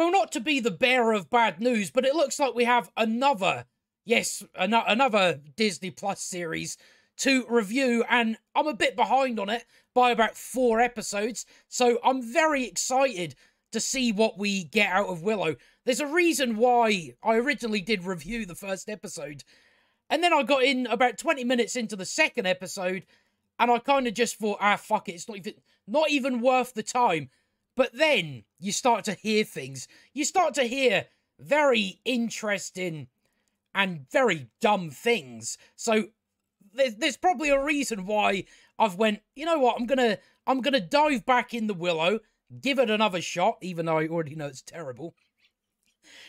well, not to be the bearer of bad news, but it looks like we have another, yes, another Disney Plus series to review, and I'm a bit behind on it by about 4 episodes, so I'm very excited to see what we get out of Willow. There's a reason why I originally did review the first episode, and then I got in about 20 minutes into the second episode, and I kind of just thought, fuck it, it's not even worth the time. But then you start to hear things. You start to hear very interesting and very dumb things. So there's probably a reason why I've went, you know what, I'm gonna dive back in the Willow, give it another shot, even though I already know it's terrible,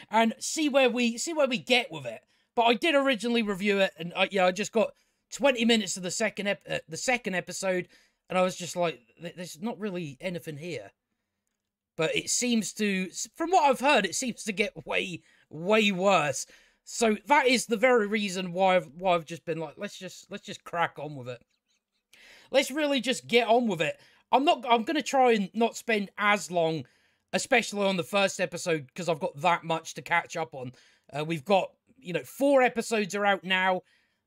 and see where we get with it. But I did originally review it, and I just got 20 minutes of the second episode, and I was just like, there's not really anything here. But it seems to, from what I've heard, it seems to get way, way worse. So that is the very reason why I've just been like, let's just crack on with it. Let's really just get on with it. I'm gonna try and not spend as long, especially on the first episode, because I've got that much to catch up on. We've got, 4 episodes are out now.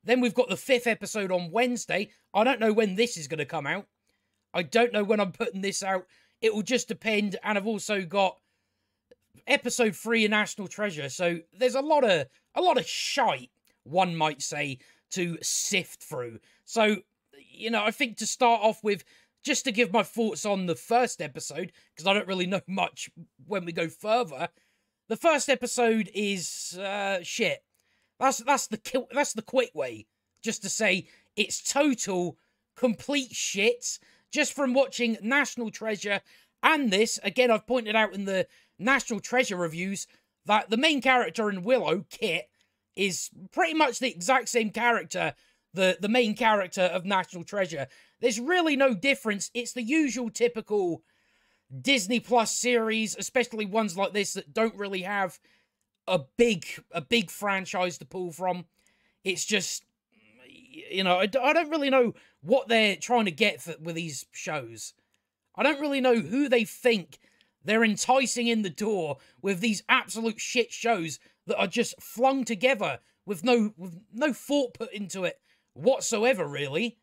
Then we've got the 5th episode on Wednesday. I don't know when this is going to come out. I don't know when I'm putting this out. It will just depend. And I've also got episode 3 of National Treasure. So there's a lot of shite, one might say, to sift through. So, I think to start off with, just to give my thoughts on the first episode, because I don't really know much when we go further. The first episode is shit. That's the quick way, just to say it's total, complete shit. Just from watching National Treasure and this, again, I've pointed out in the National Treasure reviews that the main character in Willow, Kit, is pretty much the exact same character, the main character of National Treasure. There's really no difference. It's the usual typical Disney Plus series, especially ones like this that don't really have a big franchise to pull from. It's just, I don't really know what they're trying to get with these shows. I don't really know who they think they're enticing in the door with these absolute shit shows that are just flung together with no thought put into it whatsoever, really.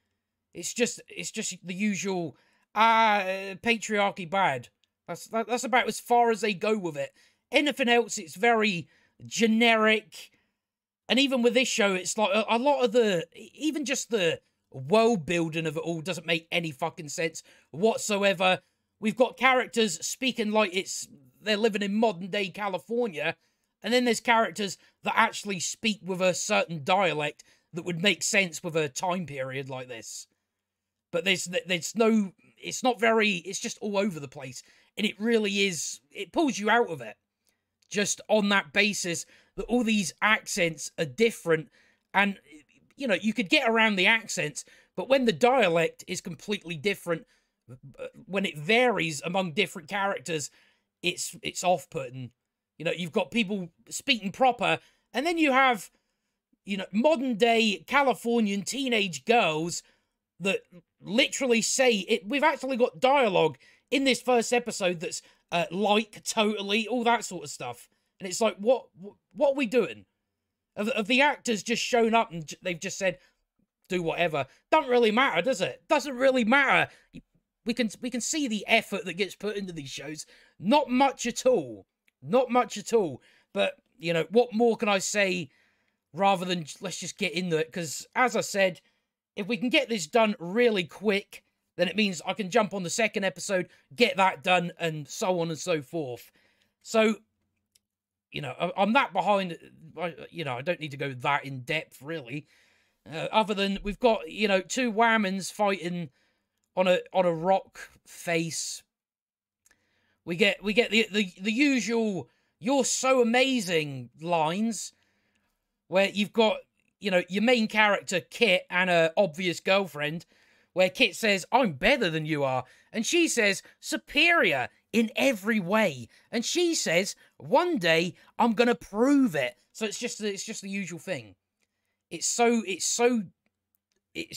It's just the usual patriarchy bad. That's about as far as they go with it. Anything else, it's very generic. And even with this show, it's like a lot of even just the world building of it all doesn't make any fucking sense whatsoever. We've got characters speaking like they're living in modern day California, and then there's characters that actually speak with a certain dialect that would make sense with a time period like this. But it's just all over the place. And it really is, it pulls you out of it. Just on that basis that all these accents are different. And, you could get around the accents, but when the dialect is completely different, when it varies among different characters, it's off-putting. You've got people speaking proper, and then you have, modern-day Californian teenage girls that literally say it. We've actually got dialogue in this first episode that's totally, all that sort of stuff. And it's like, what are we doing? Have the actors just shown up and they've just said, do whatever? Doesn't really matter, does it? Doesn't really matter. We can see the effort that gets put into these shows. Not much at all. Not much at all. But, what more can I say rather than let's just get into it? Because, as I said, if we can get this done really quick, then it means I can jump on the second episode, get that done, and so on and so forth. So, I'm that behind, I don't need to go that in depth, really. Other than we've got, 2 whammons fighting on a rock face. We get the usual "you're so amazing" lines, where you've got, your main character, Kit, and her obvious girlfriend, where Kit says, "I'm better than you are." And she says, "superior in every way." And she says, "one day I'm going to prove it." So it's just the usual thing. It's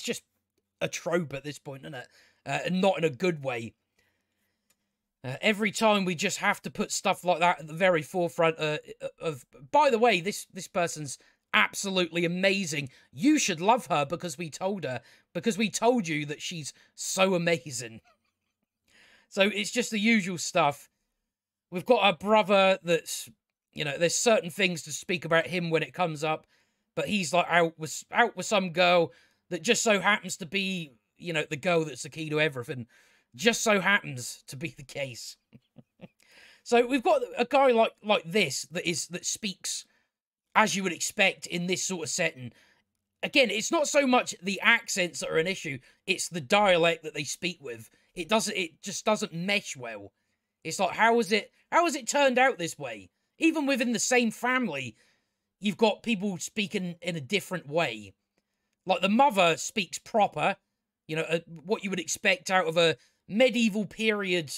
just a trope at this point, isn't it? And not in a good way. Every time we just have to put stuff like that at the very forefront of, by the way, this person's absolutely amazing. You should love her because we told her, because we told you that she's so amazing. So it's just the usual stuff. We've got our brother that's, you know, there's certain things to speak about him when it comes up, but he's like out with some girl that just so happens to be, you know, the girl that's the key to everything. Just so happens to be the case. So we've got a guy like this that speaks as you would expect in this sort of setting. Again, it's not so much the accents that are an issue, it's the dialect that they speak with. It just doesn't mesh well. It's like, how is it turned out this way? Even within the same family, you've got people speaking in a different way. Like the mother speaks proper, you know, what you would expect out of a medieval period,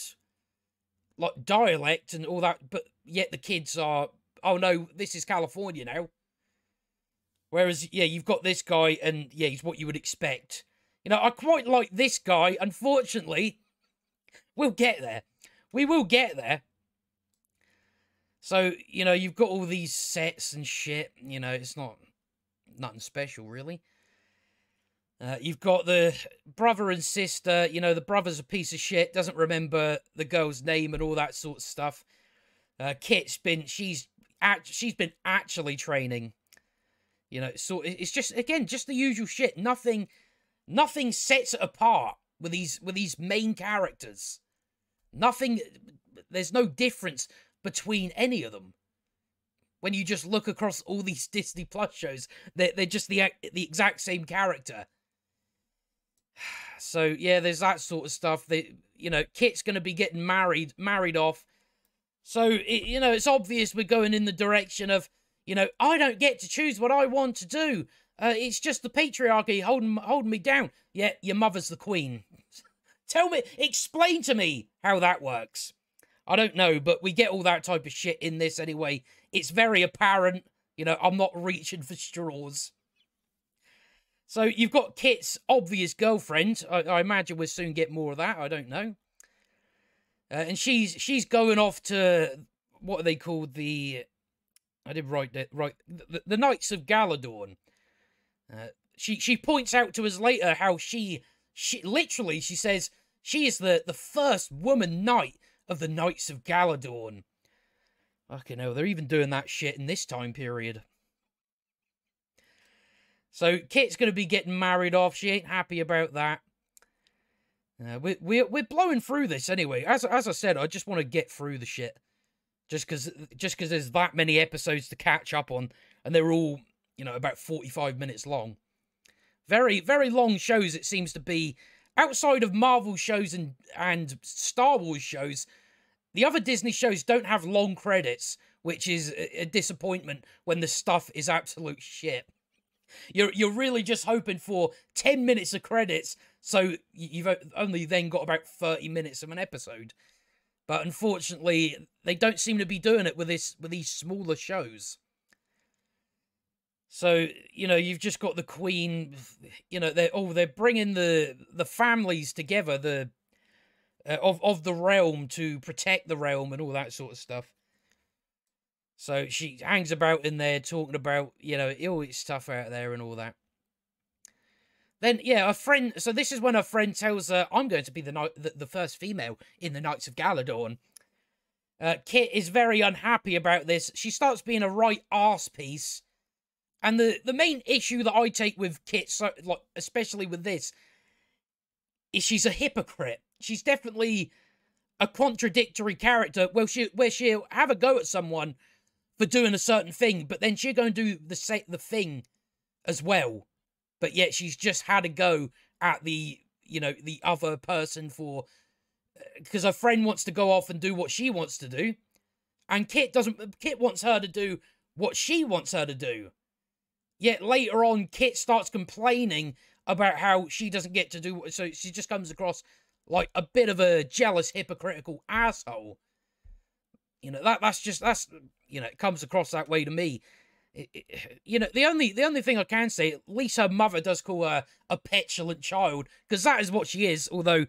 like dialect and all that, but yet the kids are, oh no, this is California now. Whereas, yeah, you've got this guy, and yeah, he's what you would expect. You know, I quite like this guy. Unfortunately, we'll get there. We will get there. So, you know, you've got all these sets and shit. You know, it's nothing special, really. You've got the brother and sister. You know, the brother's a piece of shit, doesn't remember the girl's name and all that sort of stuff. Kit's she's been actually training. You know, so it's just, again, just the usual shit. Nothing sets it apart with these main characters. Nothing, there's no difference between any of them. When you just look across all these Disney Plus shows, they're just the exact same character. So yeah, there's that sort of stuff. You know, Kit's going to be getting married off. So you know, it's obvious we're going in the direction of, you know, I don't get to choose what I want to do. It's just the patriarchy holding me down. Yeah, your mother's the queen. Explain to me how that works. I don't know, but we get all that type of shit in this anyway. It's very apparent. You know, I'm not reaching for straws. So you've got Kit's obvious girlfriend. I imagine we'll soon get more of that. I don't know. And she's going off to, what are they called? I did write that right. The Knights of Galadorn. She points out to us later how she literally, she says she is the first woman knight of the Knights of Galadorn. Fucking hell, they're even doing that shit in this time period. So Kit's going to be getting married off. She ain't happy about that. We're blowing through this anyway. As I said, I just want to get through the shit. Just because there's that many episodes to catch up on, and they're all, you know, about 45 minutes long. Very, very long shows, it seems to be. Outside of Marvel shows and Star Wars shows, the other Disney shows don't have long credits, which is a disappointment when the stuff is absolute shit. You're really just hoping for 10 minutes of credits, so you've only then got about 30 minutes of an episode. But unfortunately, they don't seem to be doing it with these smaller shows. So, you know, you've just got the Queen, you know, they're bringing the families together, of the realm to protect the realm and all that sort of stuff. So she hangs about in there talking about, you know, all its stuff out there and all that. Then, yeah, so this is when her friend tells her, I'm going to be the first female in the Knights of Galadorn. Kit is very unhappy about this. She starts being a right arse piece. And the main issue that I take with Kit, like, especially with this, is she's a hypocrite. She's definitely a contradictory character where she'll have a go at someone for doing a certain thing, but then she'll go and do the thing as well. But yet she's just had a go at the other person because her friend wants to go off and do what she wants to do, and Kit wants her to do what she wants her to do. Yet later on, Kit starts complaining about how she doesn't get to do, so she just comes across like a bit of a jealous, hypocritical asshole. You know, it comes across that way to me. You know, the only thing I can say, at least her mother does call her a petulant child, because that is what she is, although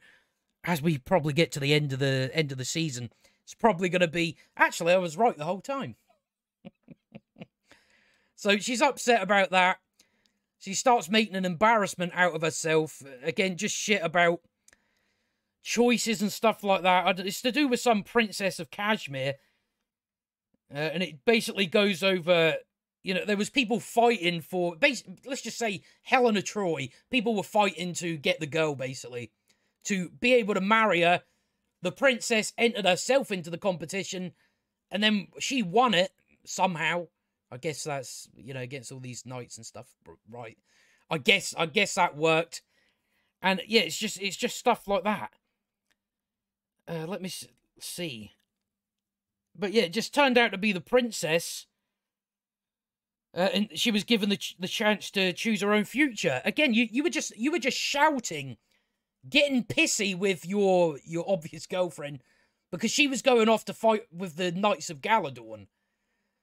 as we probably get to the end of the season, it's probably going to be, actually, I was right the whole time. So she's upset about that. She starts making an embarrassment out of herself. Again, just shit about choices and stuff like that. It's to do with some princess of Kashmir. And it basically goes over, you know, there was people fighting for, let's just say Helena Troy. People were fighting to get the girl, basically. To be able to marry her. The princess entered herself into the competition. And then she won it somehow. I guess that's, you know, against all these knights and stuff, right? I guess that worked. And yeah, it's just stuff like that. Let me see. But yeah, it just turned out to be the princess. And she was given the chance to choose her own future. Again, you were just shouting, getting pissy with your obvious girlfriend because she was going off to fight with the Knights of Galadorn.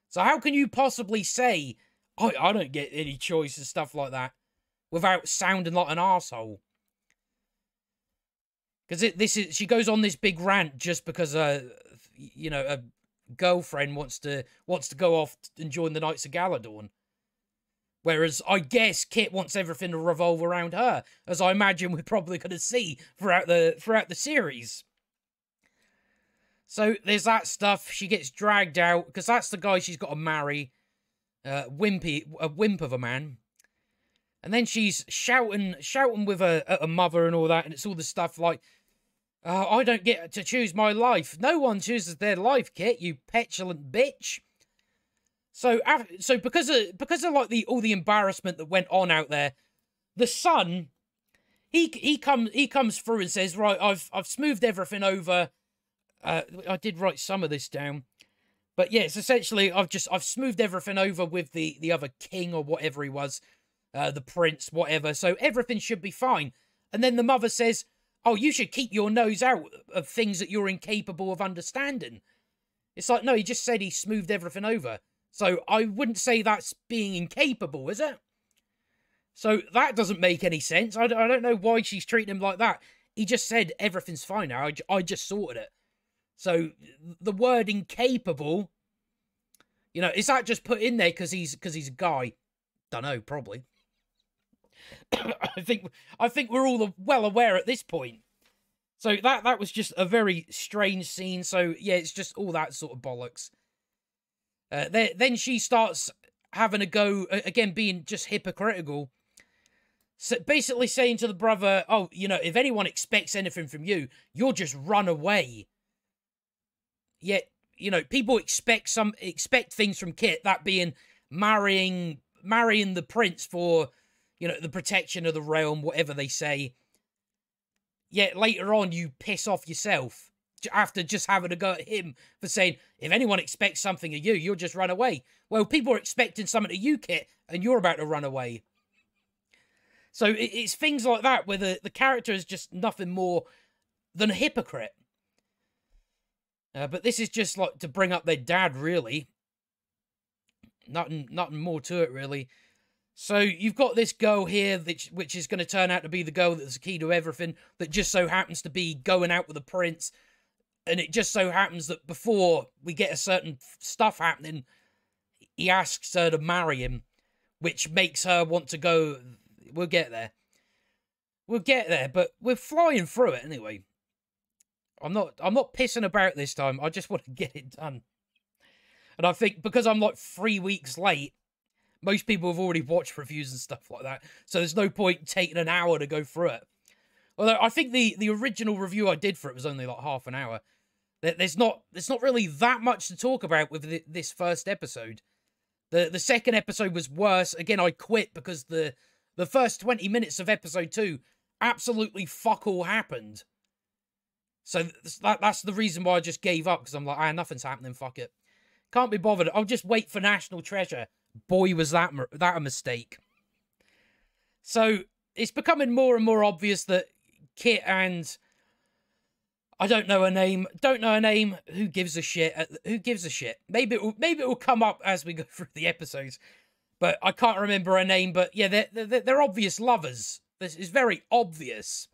So how can you possibly say, I don't get any choice and stuff like that without sounding like an arsehole? Because she goes on this big rant just because, you know, a girlfriend wants to go off and join the Knights of Galadorn. Whereas I guess Kit wants everything to revolve around her, as I imagine we're probably going to see throughout the series. So there's that stuff. She gets dragged out because that's the guy she's got to marry. A wimp of a man. And then she's shouting with her mother and all that, and it's all the stuff like, I don't get to choose my life. No one chooses their life, Kit, you petulant bitch. So because of like all the embarrassment that went on out there, the son, he comes through and says, right, I've smoothed everything over. I did write some of this down. But yeah, it's essentially, I've smoothed everything over with the other king or whatever he was, the prince, whatever. So everything should be fine. And then the mother says, oh, you should keep your nose out of things that you're incapable of understanding. It's like, no, he just said he smoothed everything over. So I wouldn't say that's being incapable, is it? So that doesn't make any sense. I don't know why she's treating him like that. He just said everything's fine now. I just sorted it. So the word incapable, you know, is that just put in there because he's a guy? Don't know, probably. I think we're all well aware at this point. So that was just a very strange scene. So yeah, it's just all that sort of bollocks. Then she starts having a go again, being just hypocritical. So basically saying to the brother, "Oh, you know, if anyone expects anything from you, you'll just run away." Yet, you know, people expect things from Kit, that being marrying the prince for, you know, the protection of the realm, whatever they say. Yet later on, you piss off yourself after just having a go at him for saying, if anyone expects something of you, you'll just run away. Well, people are expecting something of you, Kit, and you're about to run away. So it's things like that where the character is just nothing more than a hypocrite. But this is just like to bring up their dad, really. Nothing more to it, really. So you've got this girl here, which is going to turn out to be the girl that's the key to everything, that just so happens to be going out with the prince. And it just so happens that before we get a certain stuff happening, he asks her to marry him, which makes her want to go. We'll get there. We'll get there, but we're flying through it anyway. I'm not pissing about this time. I just want to get it done. And I think because I'm like 3 weeks late, most people have already watched reviews and stuff like that. So there's no point taking an hour to go through it. Although I think the original review I did for it was only like half an hour. There's not really that much to talk about with this first episode. The second episode was worse. Again, I quit because the first 20 minutes of episode 2, absolutely fuck all happened. So that's the reason why I just gave up, because I'm like, nothing's happening, fuck it. Can't be bothered. I'll just wait for National Treasure. Boy, was that a mistake. So it's becoming more and more obvious that Kit and... I don't know her name. Who gives a shit? Who gives a shit? Maybe it will come up as we go through the episodes. But I can't remember her name. But yeah, they're obvious lovers. This is very obvious.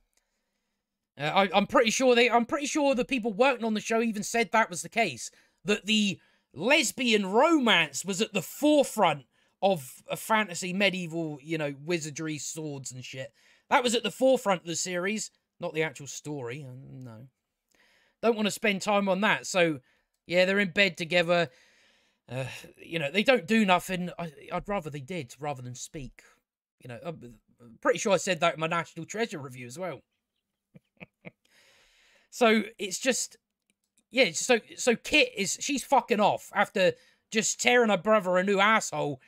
I'm pretty sure the people working on the show even said that was the case. That the lesbian romance was at the forefront of a fantasy, medieval, you know, wizardry, swords and shit. That was at the forefront of the series, not the actual story. No. Don't want to spend time on that. So, yeah, they're in bed together. You know, they don't do nothing. I'd rather they did, rather than speak. You know, I'm pretty sure I said that in my National Treasure review as well. So, it's just... Yeah, so Kit she's fucking off after just tearing her brother a new asshole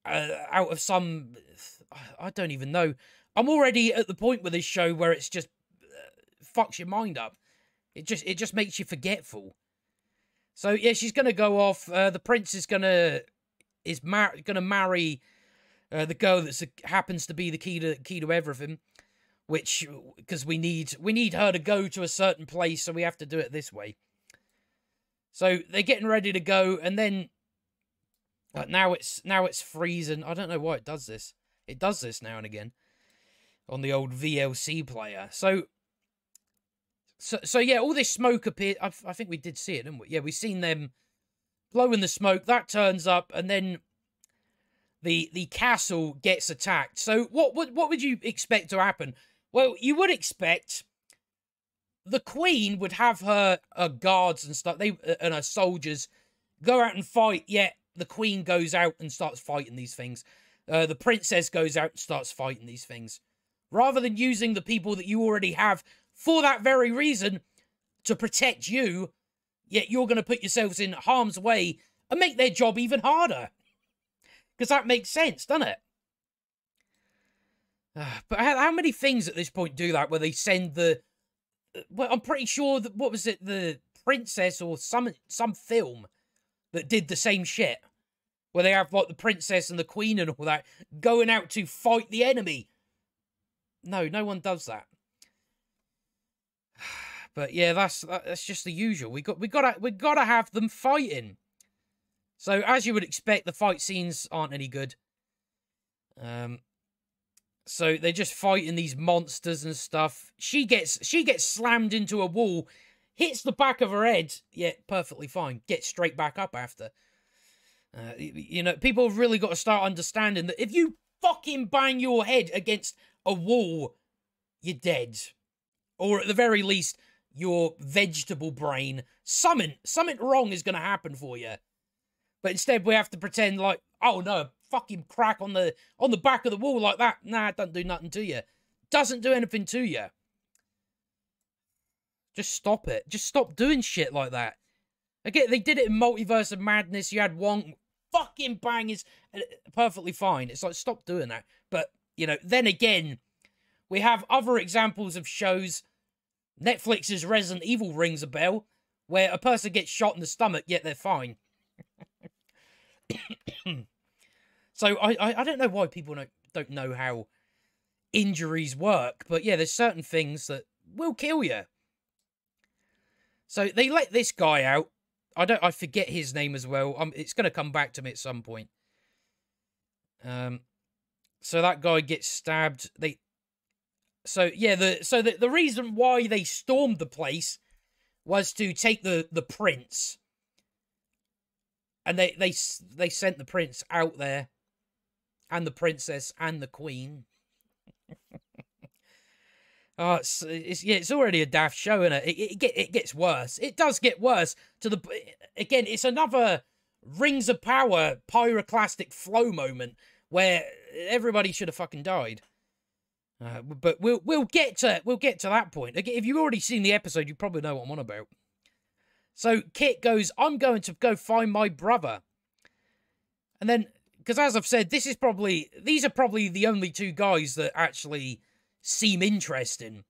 out of some... I don't even know. I'm already at the point with this show where it's just fucks your mind up. It just makes you forgetful. So yeah, she's gonna go off. The prince is gonna marry the girl that happens to be the key to everything. Which, because we need her to go to a certain place, so we have to do it this way. So they're getting ready to go, and then now it's freezing. I don't know why it does this. It does this now and again on the old VLC player. So yeah, all this smoke appeared. I think we did see it, didn't we? Yeah, we seen them blowing the smoke. That turns up, and then the castle gets attacked. So what would you expect to happen? Well, you would expect the queen would have her guards and stuff, and her soldiers go out and fight, yet the queen goes out and starts fighting these things. The princess goes out and starts fighting these things. Rather than using the people that you already have for that very reason to protect you, yet you're going to put yourselves in harm's way and make their job even harder. Because that makes sense, doesn't it? But how many things at this point do that, where they send the... Well, I'm pretty sure that, what was it, the princess or some film that did the same shit. Where they have, like, the princess and the queen and all that going out to fight the enemy. No one does that. But yeah, that's just the usual. We gotta have them fighting. So as you would expect, the fight scenes aren't any good. So they're just fighting these monsters and stuff. She gets slammed into a wall, hits the back of her head, yet perfectly fine. Gets straight back up after. You know, people have really got to start understanding that if you fucking bang your head against a wall, you're dead. Or at the very least, your vegetable brain, something wrong is going to happen for you. But instead we have to pretend like, oh no, fucking crack on the back of the wall like that. Nah, it doesn't do nothing to you. Doesn't do anything to you. Just stop it. Just stop doing shit like that. Again, they did it in Multiverse of Madness. You had one fucking bang is perfectly fine. It's like, stop doing that. But, you know, then again, we have other examples of shows. Netflix's Resident Evil rings a bell, where a person gets shot in the stomach, yet they're fine. So I don't know why people don't know how injuries work, but yeah, there's certain things that will kill you. So they let this guy out. I forget his name as well. It's going to come back to me at some point. So that guy gets stabbed. So the reason why they stormed the place was to take the prince. And they sent the prince out there, and the princess and the queen. Oh, it's already a daft show, isn't it? It gets worse. It does get worse. Again, it's another Rings of Power pyroclastic flow moment where everybody should have fucking died. But we'll get to that point. Again, if you've already seen the episode, you probably know what I'm on about. So Kit goes, I'm going to go find my brother. And then, because as I've said, these are probably the only two guys that actually seem interesting.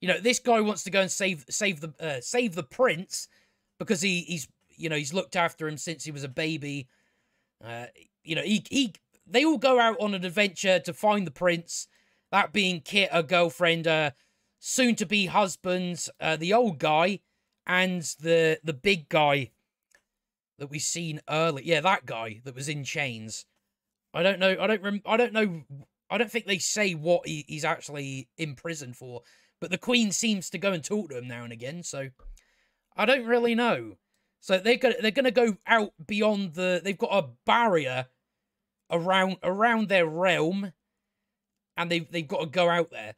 You know, this guy wants to go and save the prince because he's looked after him since he was a baby. You know, they all go out on an adventure to find the prince. That being Kit, her girlfriend, soon to be husband, the old guy. And the big guy that we seen earlier. Yeah, that guy that was in chains. I don't know. I don't think they say what he's actually in prison for. But the Queen seems to go and talk to him now and again, so I don't really know. So they're gonna go out beyond the. They've got a barrier around their realm, and they've got to go out there.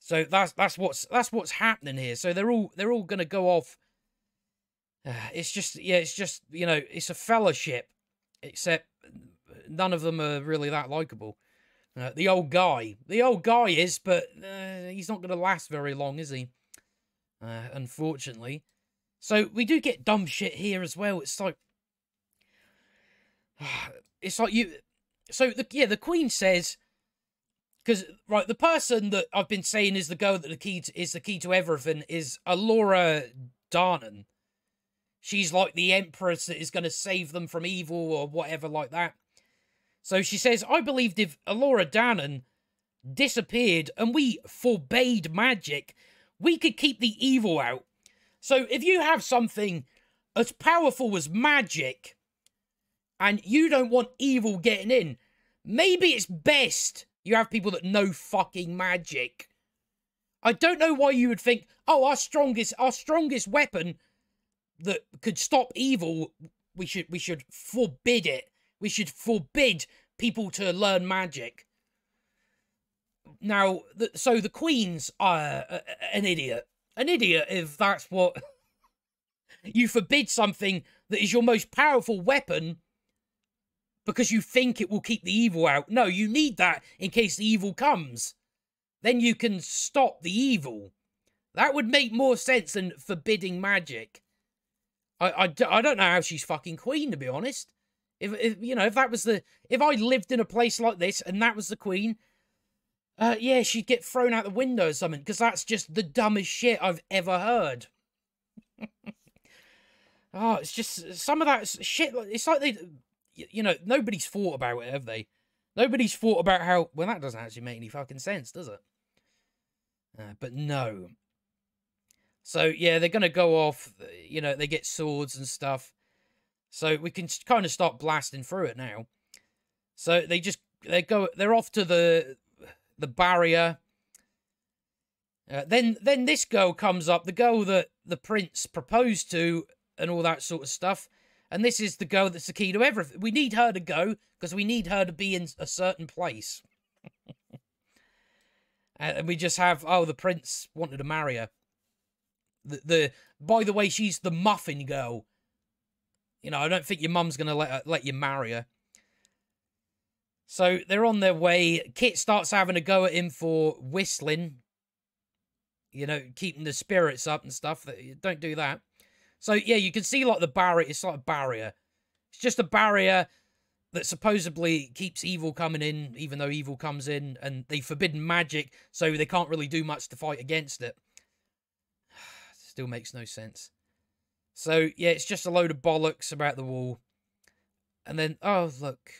So that's what's happening here. So they're all gonna go off. It's just it's a fellowship, except none of them are really that likable. The old guy is, but he's not gonna last very long, is he? Unfortunately. So we do get dumb shit here as well. It's like you. So the Queen says, because right, the person that I've been saying is the girl that is the key to everything is Alora Darnan. She's like the empress that is going to save them from evil or whatever like that. So she says, I believed if Alora Darnan disappeared and we forbade magic, we could keep the evil out. So if you have something as powerful as magic and you don't want evil getting in, maybe it's best you have people that know fucking magic. I don't know why you would think, oh, our strongest weapon that could stop evil, we should forbid it. We should forbid people to learn magic. Now, so the Queen's an idiot. An idiot if that's what... You forbid something that is your most powerful weapon because you think it will keep the evil out. No, you need that in case the evil comes. Then you can stop the evil. That would make more sense than forbidding magic. I don't know how she's fucking Queen, to be honest. If I lived in a place like this and that was the Queen, yeah, she'd get thrown out the window or something, because that's just the dumbest shit I've ever heard. Oh, it's just some of that shit. It's like nobody's thought about it, have they? Nobody's thought about how. Well, that doesn't actually make any fucking sense, does it? But no. So yeah, they're gonna go off. They get swords and stuff. So we can kind of start blasting through it now. So they're off to the barrier. Then this girl comes up, the girl that the prince proposed to, and all that sort of stuff. And this is the girl that's the key to everything. We need her to go because we need her to be in a certain place. And we just have, the prince wanted to marry her. By the way, she's the muffin girl. I don't think your mum's gonna let you marry her. So they're on their way. Kit starts having a go at him for whistling. Keeping the spirits up and stuff. Don't do that. So yeah, you can see like the barrier. It's like a barrier. It's just a barrier that supposedly keeps evil coming in, even though evil comes in, and they've forbidden magic, so they can't really do much to fight against it. Still makes no sense. So yeah, it's just a load of bollocks about the wall. And then, oh look,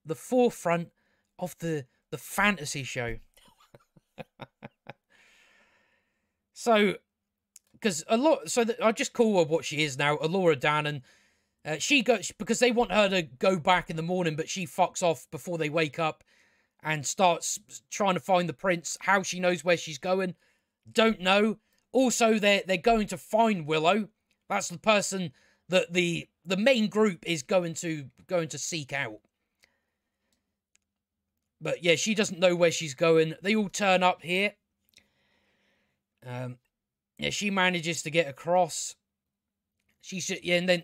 the forefront of the fantasy show. So, because I just call her what she is now, Alora Darnan. She goes, because they want her to go back in the morning, but she fucks off before they wake up and starts trying to find the prince. How she knows where she's going, don't know. Also, they're going to find Willow. That's the person that the main group is going to seek out. But yeah, she doesn't know where she's going. They all turn up here. Yeah, she manages to get across. And then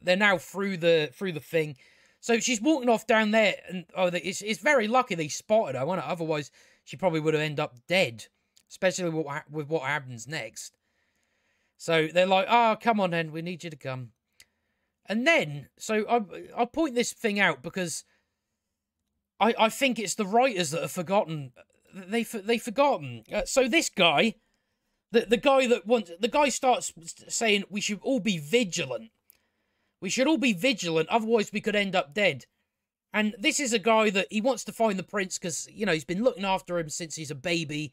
they're now through the thing. So she's walking off down there, and it's very lucky they spotted her. Otherwise, she probably would have ended up dead, especially with what happens next. So they're like, come on then, we need you to come. And then, so I'll point this thing out because I think it's the writers that have forgotten. They've forgotten. So this guy, the guy starts saying we should all be vigilant. We should all be vigilant, otherwise we could end up dead. And this is a guy that he wants to find the prince because, he's been looking after him since he's a baby.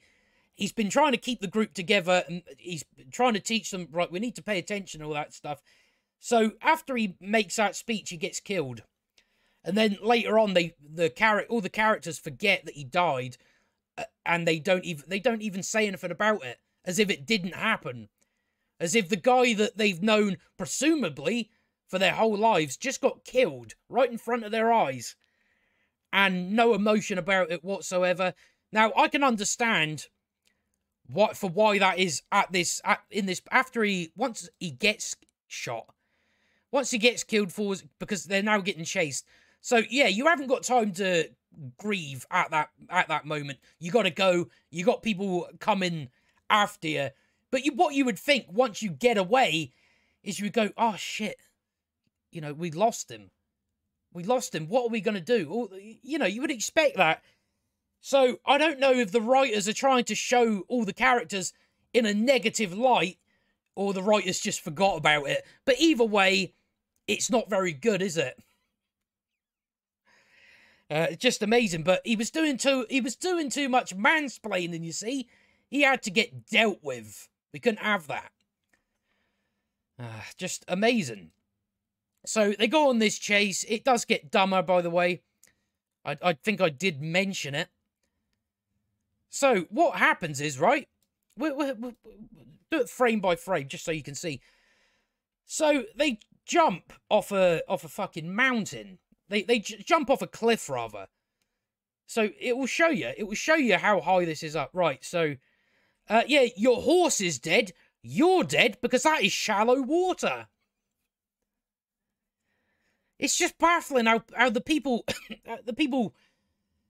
He's been trying to keep the group together, and he's trying to teach them, right, we need to pay attention and all that stuff. So after he makes that speech, he gets killed. And then later on, all the characters forget that he died. and they don't even say anything about it, as if it didn't happen, as if the guy that they've known presumably for their whole lives just got killed right in front of their eyes, and no emotion about it whatsoever. Now, I can understand why that is once he gets shot, once he gets killed, because they're now getting chased. So yeah, you haven't got time to grieve at that moment. You got to go. You got people coming after you. But what you would think once you get away is you would go, oh shit, you know, we lost him. We lost him. What are we going to do? You know, you would expect that. So I don't know if the writers are trying to show all the characters in a negative light, or the writers just forgot about it. But either way, it's not very good, is it? Just amazing. But he was doing too much mansplaining, you see. He had to get dealt with. We couldn't have that. Just amazing. So they go on this chase. It does get dumber, by the way. I think I did mention it. So what happens is, right, we'll do it frame by frame just so you can see. So they jump off a fucking mountain. They jump off a cliff, rather. So it will show you. It will show you how high this is up. Right, so, yeah, your horse is dead. You're dead because that is shallow water. It's just baffling how the people, the people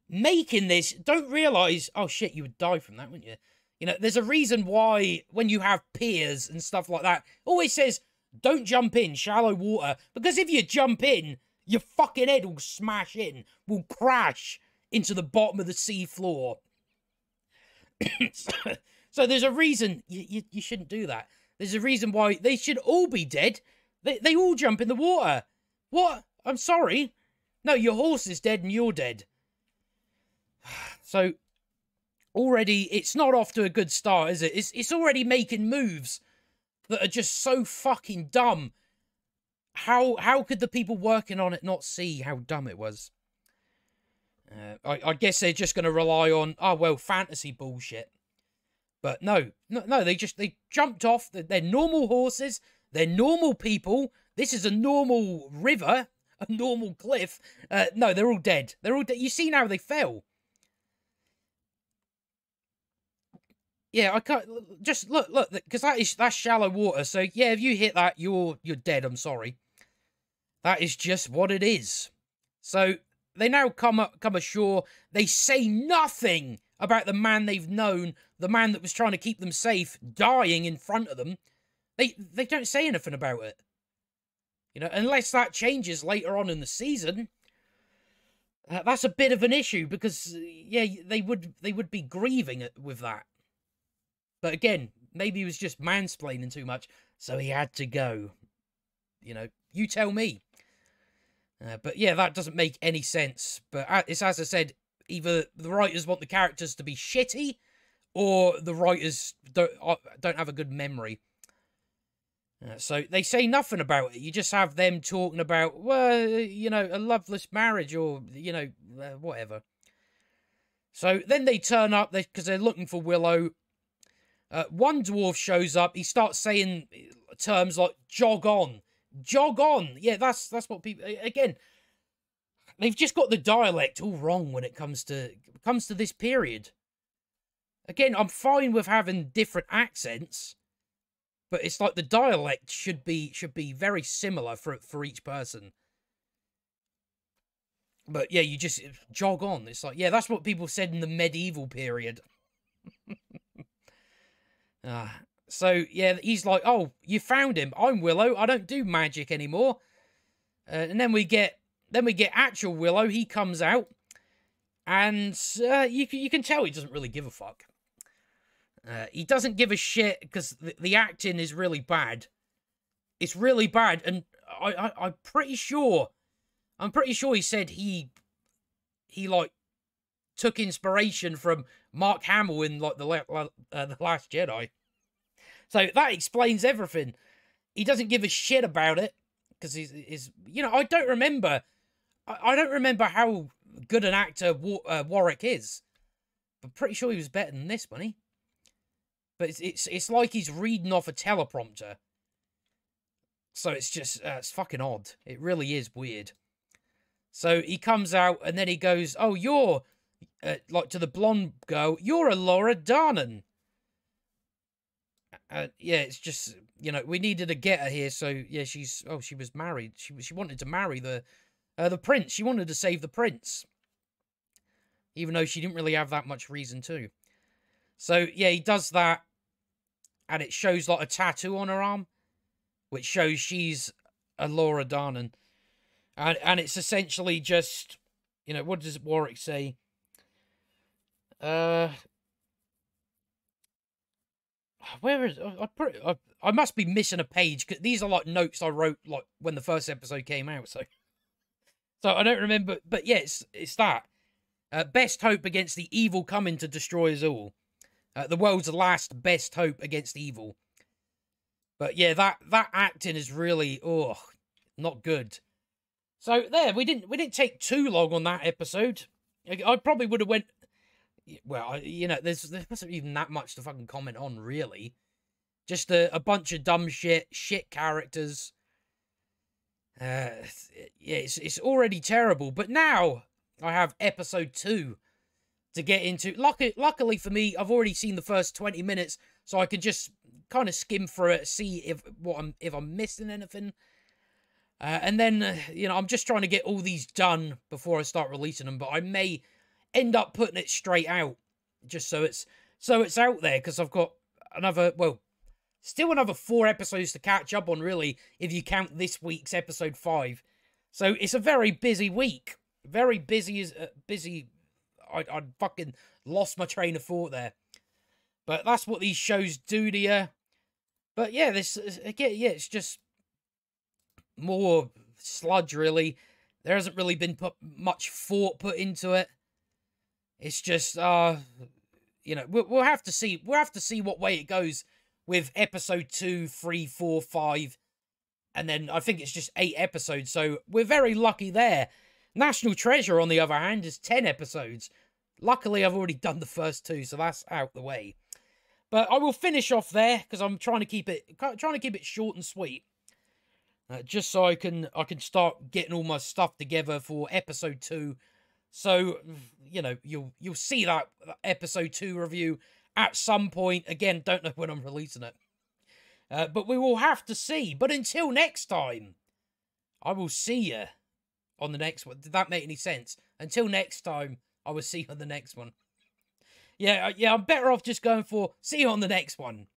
making this don't realise, oh shit, you would die from that, wouldn't you? You know, there's a reason why when you have piers and stuff like that, always says, don't jump in shallow water. Because if you jump in, your fucking head will smash in, will crash into the bottom of the sea floor. So there's a reason you shouldn't do that. There's a reason why they should all be dead. They all jump in the water. What? I'm sorry. No, your horse is dead and you're dead. So, already, it's not off to a good start, is it? It's already making moves that are just so fucking dumb. How could the people working on it not see how dumb it was? I guess they're just going to rely on, oh, well, fantasy bullshit. But no, they jumped off. They're normal horses. They're normal people. This is a normal river, a normal cliff. No, they're all dead. They're all dead. You see now they fell. Yeah, I can't, just look, because that's shallow water. So yeah, if you hit that, you're dead. I'm sorry. That is just what it is. So they now come ashore. They say nothing about the man they've known, the man that was trying to keep them safe, dying in front of them. They don't say anything about it. You know, unless that changes later on in the season. That's a bit of an issue because yeah, they would be grieving with that. But again, maybe he was just mansplaining too much, so he had to go. You know, you tell me. But yeah, that doesn't make any sense. But it's as I said, either the writers want the characters to be shitty, or the writers don't have a good memory. So they say nothing about it. You just have them talking about, well, you know, a loveless marriage, or, you know, whatever. So then they turn up because they're looking for Willow. One dwarf shows up. He starts saying terms like "jog on." Jog on. Yeah, that's what people, again, they've just got the dialect all wrong when it comes to this period. Again, I'm fine with having different accents, but it's like the dialect should be very similar for each person. But yeah, you just jog on. It's like, yeah, that's what people said in the medieval period. So yeah, he's like, oh, you found him. I'm Willow. I don't do magic anymore. And then we get actual Willow. He comes out, and you can tell he doesn't really give a fuck. He doesn't give a shit because the acting is really bad. It's really bad, and I'm pretty sure he said he like took inspiration from Mark Hamill in like the Last Jedi. So that explains everything. He doesn't give a shit about it because he's you know, I don't remember how good an actor Warwick is, I'm pretty sure he was better than this, wasn't he? But it's like he's reading off a teleprompter. So it's just, it's fucking odd. It really is weird. So he comes out and then he goes, oh, you're, like to the blonde girl, you're a Laura Darnan. Yeah, it's just, you know, we needed a getter here. So, yeah, she was married. She wanted to marry the prince. She wanted to save the prince. Even though she didn't really have that much reason to. So, yeah, he does that. And it shows, like, a tattoo on her arm. Which shows she's a Laura Darnan. And it's essentially just, you know, what does Warwick say? Where is I must be missing a page, because these are like notes I wrote like when the first episode came out, so I don't remember, but yeah, it's that. Best hope against the evil coming to destroy us all. The world's last best hope against evil. But yeah, that acting is really not good. So there, we didn't take too long on that episode. I probably would have went. Well, you know, there wasn't even that much to fucking comment on, really. Just a bunch of dumb shit characters. Yeah, it's already terrible. But now I have episode 2 to get into. Luckily for me, I've already seen the first 20 minutes, so I can just kind of skim through it, see if I'm missing anything. And then, you know, I'm just trying to get all these done before I start releasing them. But I may end up putting it straight out, just so it's out there, because I've got still another 4 episodes to catch up on, really, if you count this week's episode 5. So it's a very busy week. Very busy. I fucking lost my train of thought there. But that's what these shows do to you. But yeah, it's just more sludge, really. There hasn't really been much thought put into it. It's just, you know, we'll have to see. We'll have to see what way it goes with episode 2, 3, 4, 5. And then I think it's just 8 episodes. So we're very lucky there. National Treasure, on the other hand, is 10 episodes. Luckily, I've already done the first 2, so that's out the way. But I will finish off there, because I'm trying to keep it short and sweet. Just so I can start getting all my stuff together for episode 2. So, you know, you'll see that episode 2 review at some point. Again, don't know when I'm releasing it. But we will have to see. But until next time, I will see you on the next one. Did that make any sense? Until next time, I will see you on the next one. Yeah, I'm better off just going for see you on the next one.